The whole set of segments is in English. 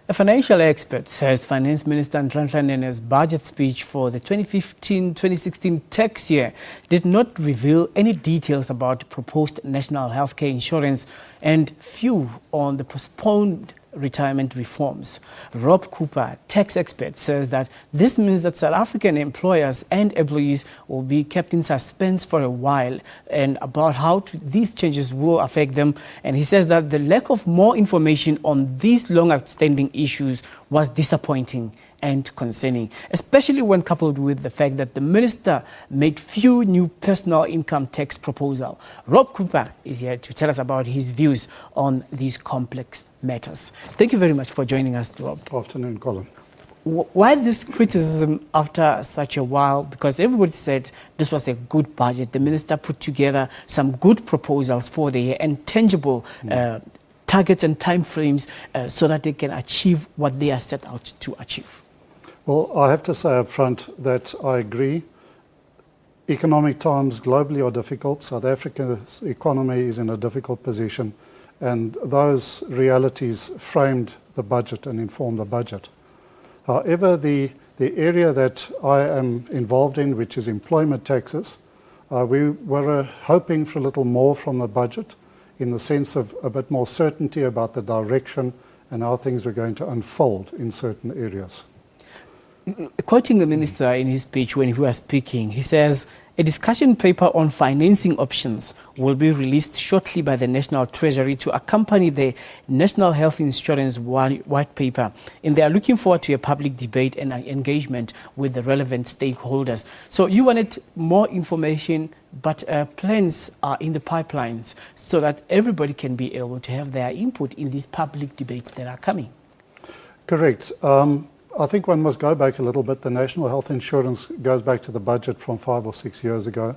A financial expert says Finance Minister Nhlanhla Nene's budget speech for the 2015-2016 tax year did not reveal any details about proposed national healthcare insurance and few on the postponed retirement reforms. Rob Cooper, tax expert, says that this means that South African employers and employees will be kept in suspense for a while and about how these changes will affect them. And he says that the lack of more information on these long outstanding issues was disappointing and concerning, especially when coupled with the fact that the minister made few new personal income tax proposals. Rob Cooper is here to tell us about his views on these complex matters. Thank you very much for joining us, Rob. Good afternoon, Colin. Why this criticism after such a while? Because everybody said this was a good budget. The minister put together some good proposals for the year and tangible targets and timeframes so that they can achieve what they are set out to achieve. Well, I have to say up front that I agree. Economic times globally are difficult. South Africa's economy is in a difficult position, and those realities framed the budget and informed the budget. However, the area that I am involved in, which is employment taxes, we were hoping for a little more from the budget in the sense of a bit more certainty about the direction and how things were going to unfold in certain areas. Quoting the minister in his speech when he was speaking, he says, a discussion paper on financing options will be released shortly by the National Treasury to accompany the National Health Insurance White Paper. And they are looking forward to a public debate and engagement with the relevant stakeholders. So you wanted more information, but plans are in the pipelines so that everybody can be able to have their input in these public debates that are coming. Correct. I think one must go back a little bit. The National Health Insurance goes back to the budget from 5 or 6 years ago.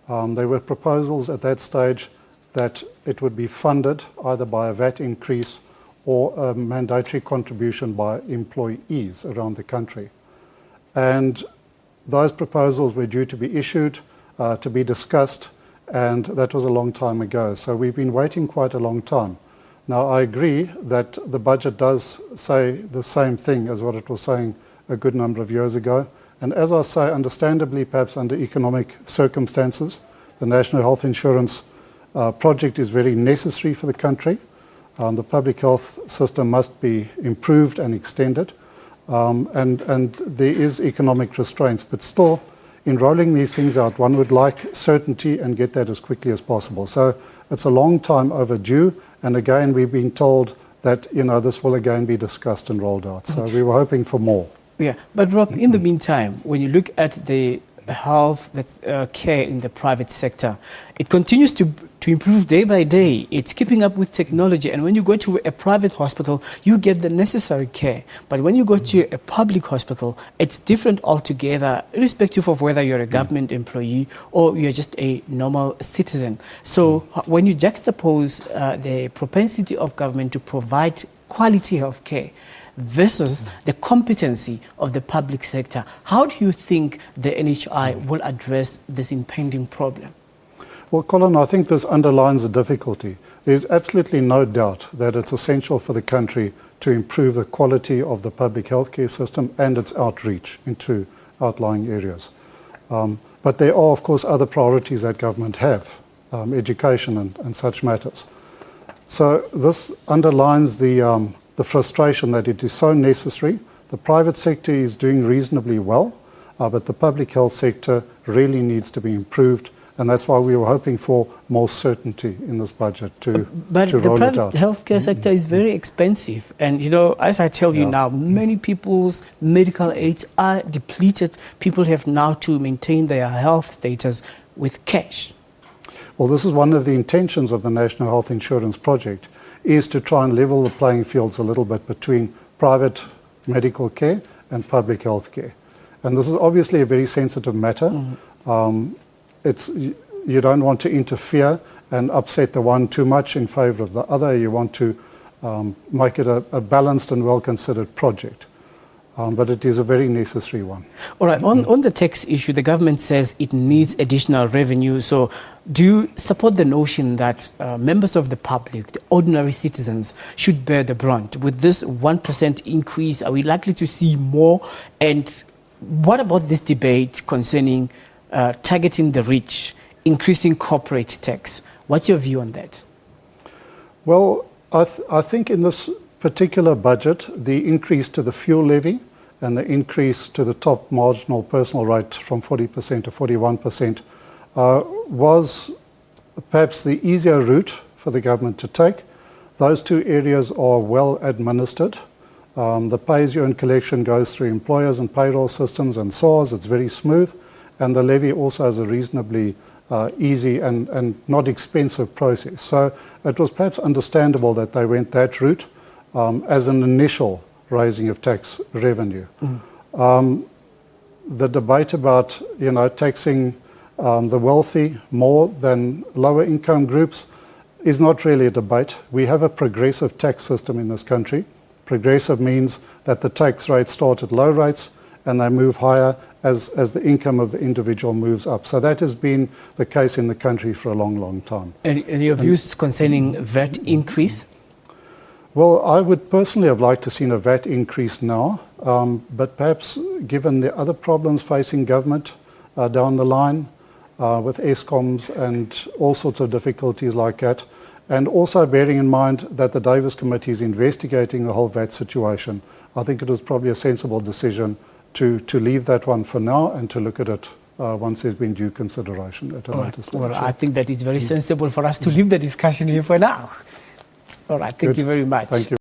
There were proposals at that stage that it would be funded either by a VAT increase or a mandatory contribution by employees around the country. And those proposals were due to be issued, to be discussed, and that was a long time ago. So we've been waiting quite a long time. Now, I agree that the budget does say the same thing as what it was saying a good number of years ago. And as I say, understandably, perhaps under economic circumstances, the National Health Insurance project is very necessary for the country. The public health system must be improved and extended. And there is economic restraints. But still, in rolling these things out, one would like certainty and get that as quickly as possible. So it's a long time overdue. And again, we've been told that, this will again be discussed and rolled out. So we were hoping for more. Yeah, but Rob, in the meantime, when you look at the health care in the private sector, it continues to improve day by day. It's keeping up with technology. And when you go to a private hospital, you get the necessary care. But when you go to a public hospital, it's different altogether, irrespective of whether you're a government employee or you're just a normal citizen. So when you juxtapose the propensity of government to provide quality health care versus the competency of the public sector, how do you think the NHI will address this impending problem? Well, Colin, I think this underlines a difficulty. There's absolutely no doubt that it's essential for the country to improve the quality of the public healthcare system and its outreach into outlying areas. But there are, of course, other priorities that government have, education and such matters. So this underlines the frustration that it is so necessary. The private sector is doing reasonably well, but the public health sector really needs to be improved, and that's why we were hoping for more certainty in this budget to roll it out. But the private healthcare sector is very expensive, and as I tell you now, many people's medical aids are depleted. People have now to maintain their health status with cash. Well, this is one of the intentions of the National Health Insurance Project, is to try and level the playing fields a little bit between private medical care and public health care. And this is obviously a very sensitive matter. You don't want to interfere and upset the one too much in favor of the other. You want to make it a balanced and well-considered project. But it is a very necessary one. All right, on the tax issue, the government says it needs additional revenue. So do you support the notion that members of the public, the ordinary citizens, should bear the brunt? With this 1% increase, are we likely to see more? And what about this debate concerning targeting the rich, increasing corporate tax? What's your view on that? Well, I think in this particular budget, the increase to the fuel levy and the increase to the top marginal personal rate from 40% to 41% was perhaps the easier route for the government to take. Those two areas are well administered. The pay-as-you-earn collection goes through employers and payroll systems and SARS. It's very smooth. And the levy also has a reasonably easy and not expensive process. So it was perhaps understandable that they went that route as an initial raising of tax revenue. The debate about taxing the wealthy more than lower income groups is not really a debate. We have a progressive tax system in this country. Progressive means that the tax rates start at low rates and they move higher as the income of the individual moves up. So that has been the case in the country for a long, long time. And your views concerning VAT increase? Well, I would personally have liked to seen a VAT increase now, but perhaps given the other problems facing government down the line with ESCOMs and all sorts of difficulties like that, and also bearing in mind that the Davis Committee is investigating the whole VAT situation, I think it was probably a sensible decision to leave that one for now and to look at it once there's been due consideration at a later stage. Well, I think that is very sensible for us to leave the discussion here for now. All right, thank you very much. Thank you.